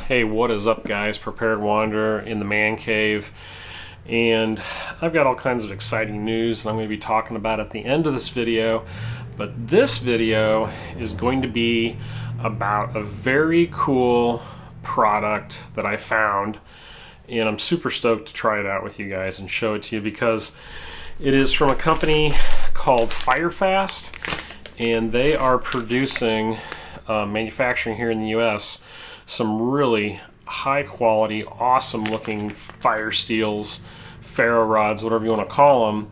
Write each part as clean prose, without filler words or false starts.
Hey, what is up, guys? Prepared Wanderer in the man cave, and I've got all kinds of exciting news and I'm going to be talking about at the end of this video. But this video is going to be about a very cool product that I found, and I'm super stoked to try it out with you guys and show it to you because it is from a company called Fire Fast, and they are producing manufacturing here in the US some really high quality, awesome looking fire steels, ferro rods, whatever you want to call them,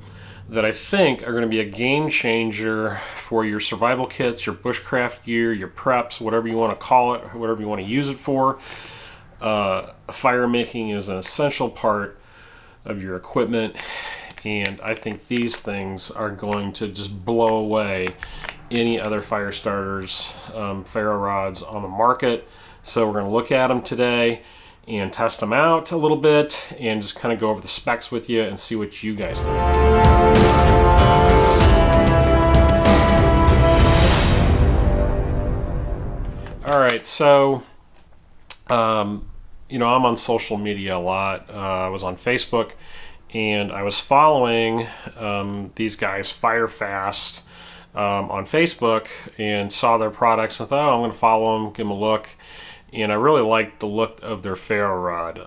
that I think are going to be a game changer for your survival kits, your bushcraft gear, your preps, whatever you want to call it, whatever you want to use it for. Fire making is an essential part of your equipment, and I think these things are going to just blow away any other fire starters, ferro rods on the market. So we're going to look at them today and test them out a little bit and just kind of go over the specs with you and see what you guys think. All right, so you know, I'm on social media a lot. I was on Facebook and I was following these guys, Fire Fast, on Facebook, and saw their products and thought, oh, I'm going to follow them, give them a look. And I really liked the look of their ferro rod.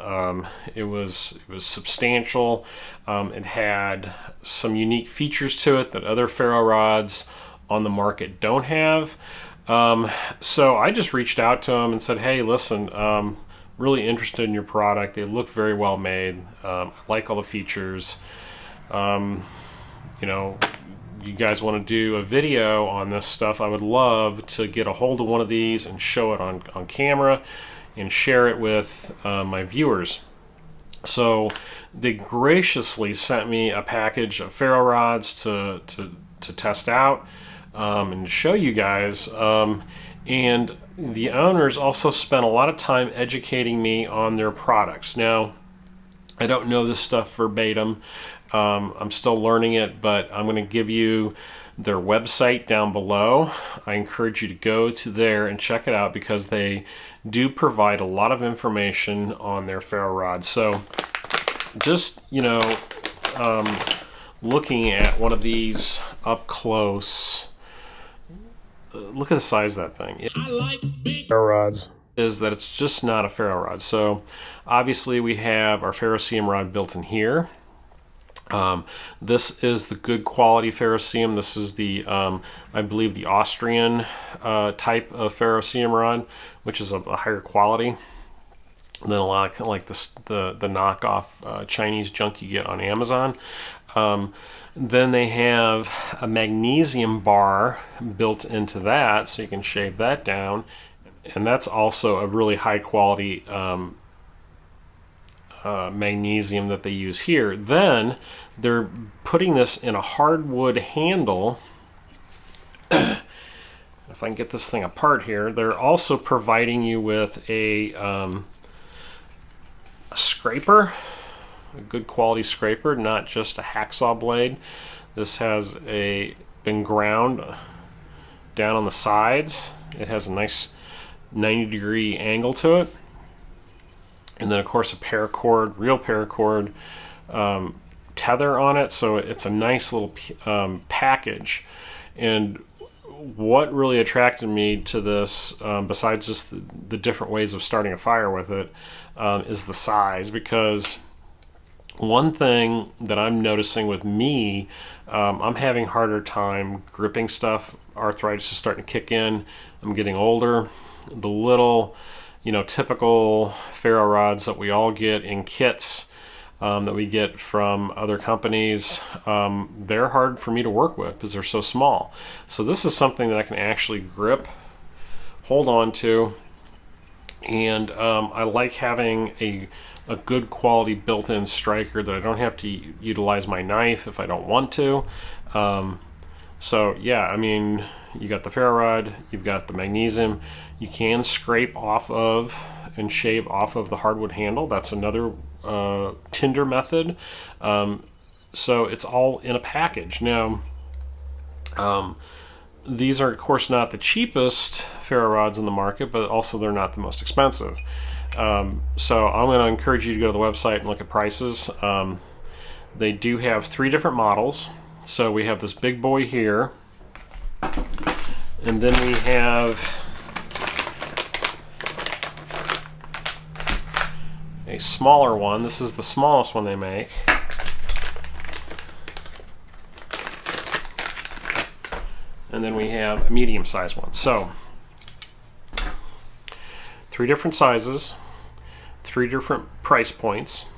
It was substantial. It had some unique features to it that other ferro rods on the market don't have. So I just reached out to them and said, hey, listen, really interested in your product. They look very well made. I like all the features. You know, you guys want to do a video on this stuff, I would love to get a hold of one of these and show it on camera and share it with my viewers. So they graciously sent me a package of ferro rods to test out and show you guys. And the owners also spent a lot of time educating me on their products. Now, I don't know this stuff verbatim. I'm still learning it, but I'm going to give you their website down below. I encourage you to go to there and check it out because they do provide a lot of information on their ferro rods. So just, you know, looking at one of these up close, look at the size of that thing. I like big ferro rods. Is that it's just not a ferro rod. So obviously we have our ferrocerium rod built in here. This is the good quality ferrocerium. This is the, I believe, the Austrian type of ferrocerium rod, which is a higher quality than a lot of like the knockoff Chinese junk you get on Amazon. Then they have a magnesium bar built into that, so you can shave that down, and that's also a really high quality magnesium that they use here. Then they're putting this in a hardwood handle. If I can get this thing apart here, they're also providing you with a scraper, a good quality scraper, not just a hacksaw blade. This has been ground down on the sides. It has a nice 90-degree angle to it. And then, of course, a paracord, real paracord tether on it. So it's a nice little package. And what really attracted me to this, besides just the different ways of starting a fire with it, is the size. Because one thing that I'm noticing with me, I'm having a harder time gripping stuff. Arthritis is starting to kick in. I'm getting older. The little, you know, typical ferro rods that we all get in kits that we get from other companies, they're hard for me to work with because they're so small. So this is something that I can actually grip, hold on to, and I like having a good quality built-in striker that I don't have to utilize my knife if I don't want to. So yeah, I mean, you got the ferro rod, you've got the magnesium. You can scrape off of and shave off of the hardwood handle. That's another tinder method. So it's all in a package. Now, These are, of course, not the cheapest ferro rods in the market, but also they're not the most expensive. So I'm going to encourage you to go to the website and look at prices. They do have 3 different models. So we have this big boy here, and then we have a smaller one. This is the smallest one they make. And then we have a medium-sized one. So 3 different sizes, 3 different price points.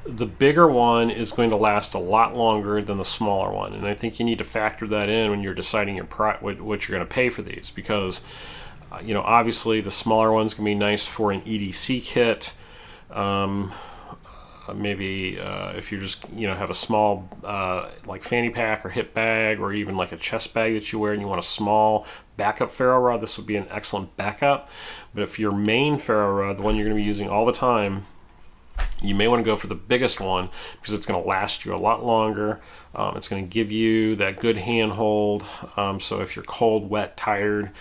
The bigger one is going to last a lot longer than the smaller one, and I think you need to factor that in when you're deciding what you're going to pay for these, because obviously the smaller one's going to be nice for an EDC kit. Maybe if you just have a small like fanny pack or hip bag, or even like a chest bag that you wear and you want a small backup ferro rod, this would be an excellent backup. But if your main ferro rod, the one you're going to be using all the time, you may want to go for the biggest one, because it's going to last you a lot longer. It's going to give you that good handhold. So if you're cold, wet, tired,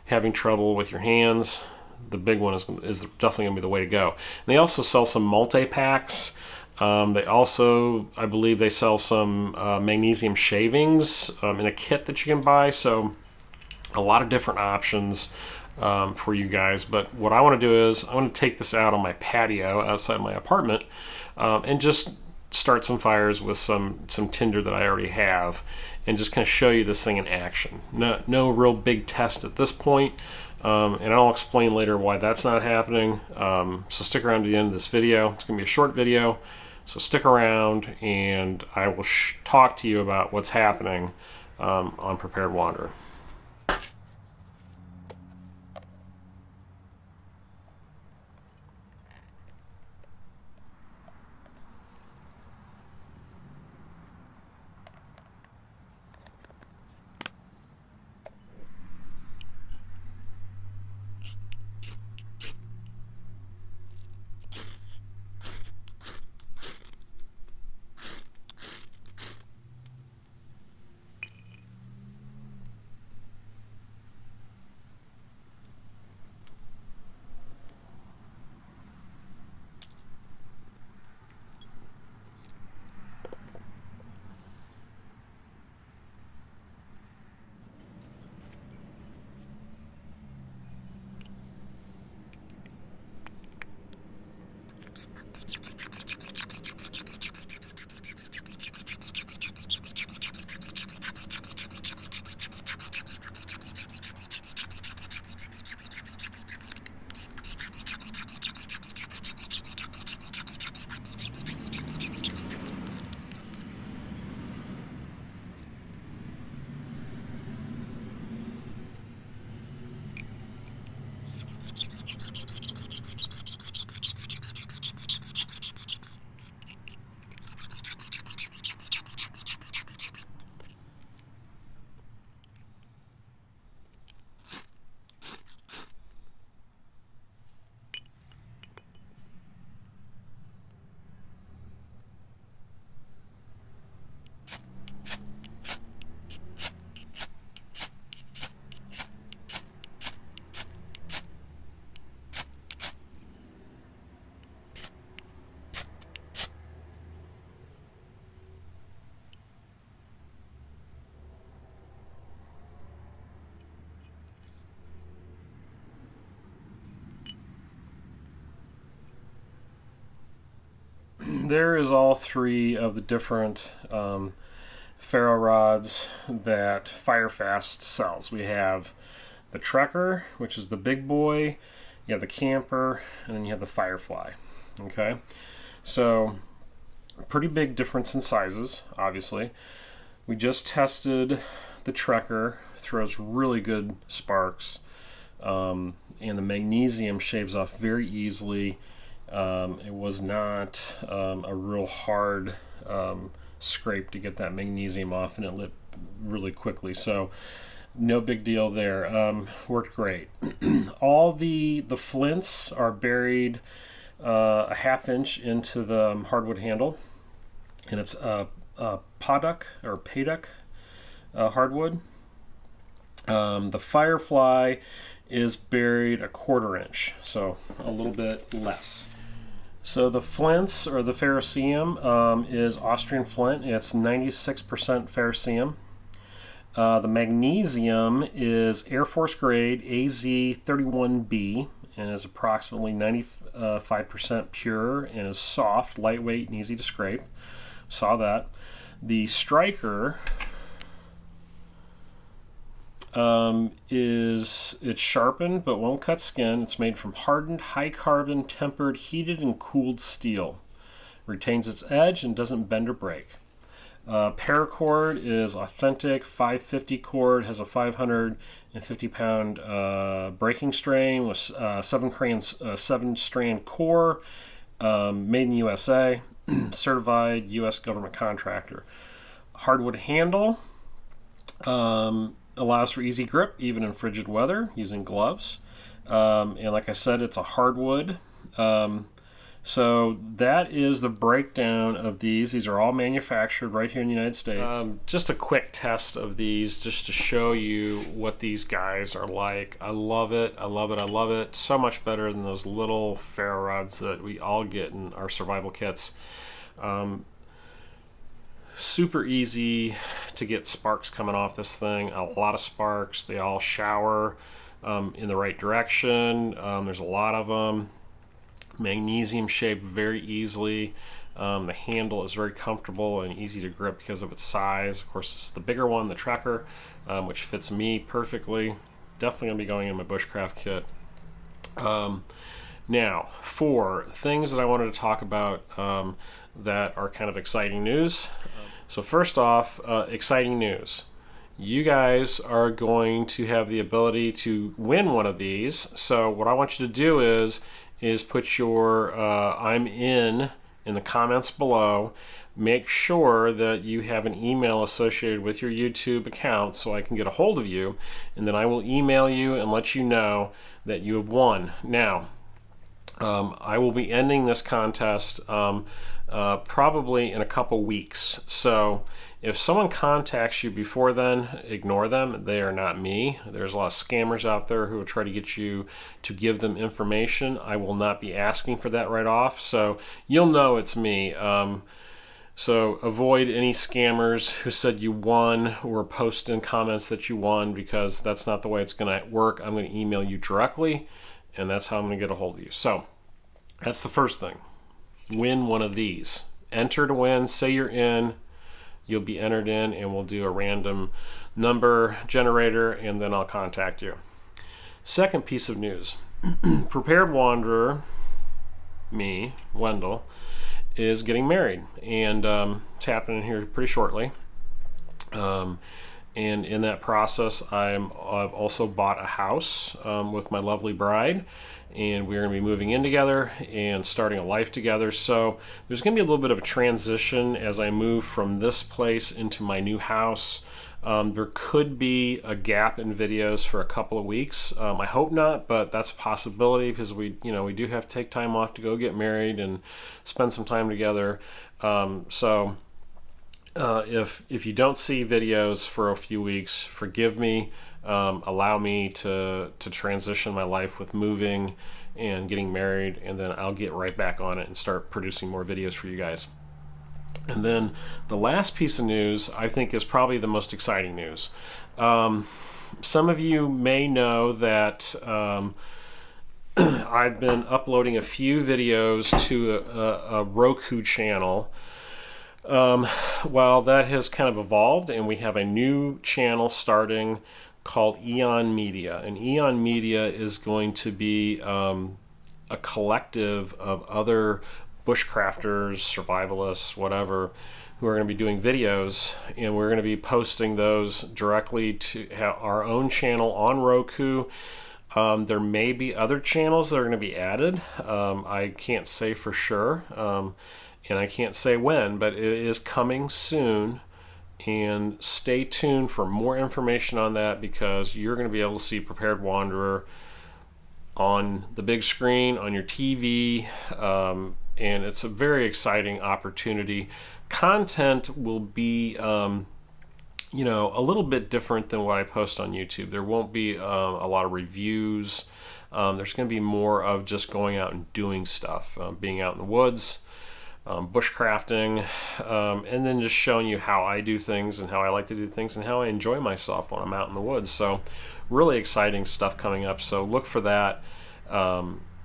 having trouble with your hands, the big one is definitely going to be the way to go. And they also sell some multi-packs. They also, I believe they sell some magnesium shavings in a kit that you can buy. So a lot of different options for you guys. But what I want to do is I want to take this out on my patio outside my apartment and just start some fires with some tinder that I already have, and just kind of show you this thing in action. No real big test at this point, and I'll explain later why that's not happening. So stick around to the end of this video. It's going to be a short video, so stick around and I will talk to you about what's happening on Prepared Wanderer. There is all 3 of the different ferro rods that Fire Fast sells. We have the Trekker, which is the big boy, you have the Camper, and then you have the Firefly. Okay, so pretty big difference in sizes, obviously. We just tested the Trekker, throws really good sparks, and the magnesium shaves off very easily. It was not a real hard scrape to get that magnesium off, and it lit really quickly, so no big deal there. Worked great. All the flints are buried a ½ inch into the hardwood handle, and it's paddock or paddock hardwood. The Firefly is buried 1/4 inch, so a little bit less. So the flints, or the ferrocerium, is Austrian flint. It's 96% ferrocerium. The magnesium is Air Force grade AZ31B and is approximately 95% pure and is soft, lightweight, and easy to scrape. Saw that. The striker it's sharpened but won't cut skin. It's made from hardened, high carbon, tempered, heated, and cooled steel. Retains its edge and doesn't bend or break. Paracord is authentic 550 cord, has a 550-pound breaking strain with 7-strand core, made in USA, certified U.S. government contractor. Hardwood handle, allows for easy grip even in frigid weather using gloves. And like I said, it's a hardwood. So that is the breakdown of these. These are all manufactured right here in the United States. Just a quick test of these just to show you what these guys are like. I love it. I love it. I love it. So much better than those little ferro rods that we all get in our survival kits. Super easy to get sparks coming off this thing. A lot of sparks. They all shower in the right direction. There's a lot of them. Magnesium shaped very easily. The handle is very comfortable and easy to grip because of its size. Of course, this is the bigger one, the tracker, which fits me perfectly. Definitely going to be going in my bushcraft kit. Now, for things that I wanted to talk about that are kind of exciting news. So first off, exciting news. You guys are going to have the ability to win one of these. So what I want you to do is put your I'm in the comments below. Make sure that you have an email associated with your YouTube account so I can get a hold of you, and then I will email you and let you know that you have won. Now, I will be ending this contest probably in a couple weeks. So if someone contacts you before then, ignore them. They are not me. There's a lot of scammers out there who will try to get you to give them information. I will not be asking for that right off, so you'll know it's me. So avoid any scammers who said you won or post in comments that you won, because that's not the way it's going to work. I'm going to email you directly, and that's how I'm going to get a hold of you. So that's the first thing. Win one of these. Enter to win. Say you're in. You'll be entered in, and we'll do a random number generator, and then I'll contact you. Second piece of news. Prepared Wanderer, me, Wendell, is getting married, and it's happening here pretty shortly. And in that process, I've also bought a house with my lovely bride, and we're going to be moving in together and starting a life together. So there's going to be a little bit of a transition as I move from this place into my new house. There could be a gap in videos for a couple of weeks. I hope not, but that's a possibility, because we do have to take time off to go get married and spend some time together. So if you don't see videos for a few weeks, forgive me. Allow me to transition my life with moving and getting married, and then I'll get right back on it and start producing more videos for you guys. And then the last piece of news I think is probably the most exciting news. Some of you may know that I've been uploading a few videos to a Roku channel. Well, that has kind of evolved, and we have a new channel starting called Eon Media. And Eon Media is going to be a collective of other bushcrafters, survivalists, whatever, who are going to be doing videos, and we're going to be posting those directly to our own channel on Roku. There may be other channels that are going to be added. I can't say for sure, and I can't say when, but it is coming soon. And stay tuned for more information on that, because you're going to be able to see Prepared Wanderer on the big screen, on your TV, and it's a very exciting opportunity. Content will be you know, a little bit different than what I post on YouTube. There won't be a lot of reviews. There's going to be more of just going out and doing stuff, being out in the woods, bushcrafting, and then just showing you how I do things and how I like to do things and how I enjoy myself when I'm out in the woods. So really exciting stuff coming up. So look for that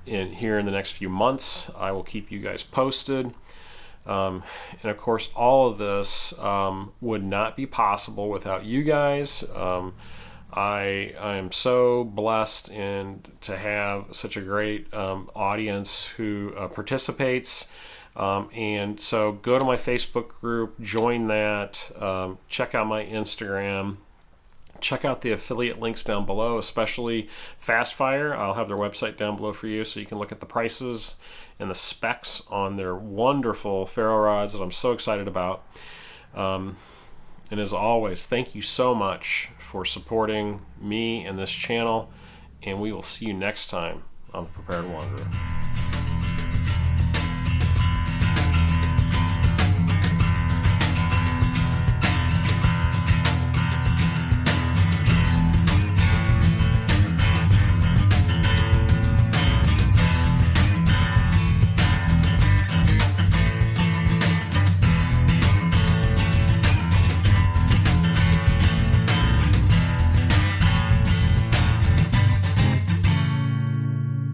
here in the next few months. I will keep you guys posted. And of course, all of this would not be possible without you guys. I am so blessed and to have such a great audience who participates. And so go to my Facebook group, join that, check out my Instagram. Check out the affiliate links down below, especially Fast Fire. I'll have their website down below for you so you can look at the prices and the specs on their wonderful ferro rods that I'm so excited about. And as always, thank you so much for supporting me and this channel, and we will see you next time on The Prepared Wanderer.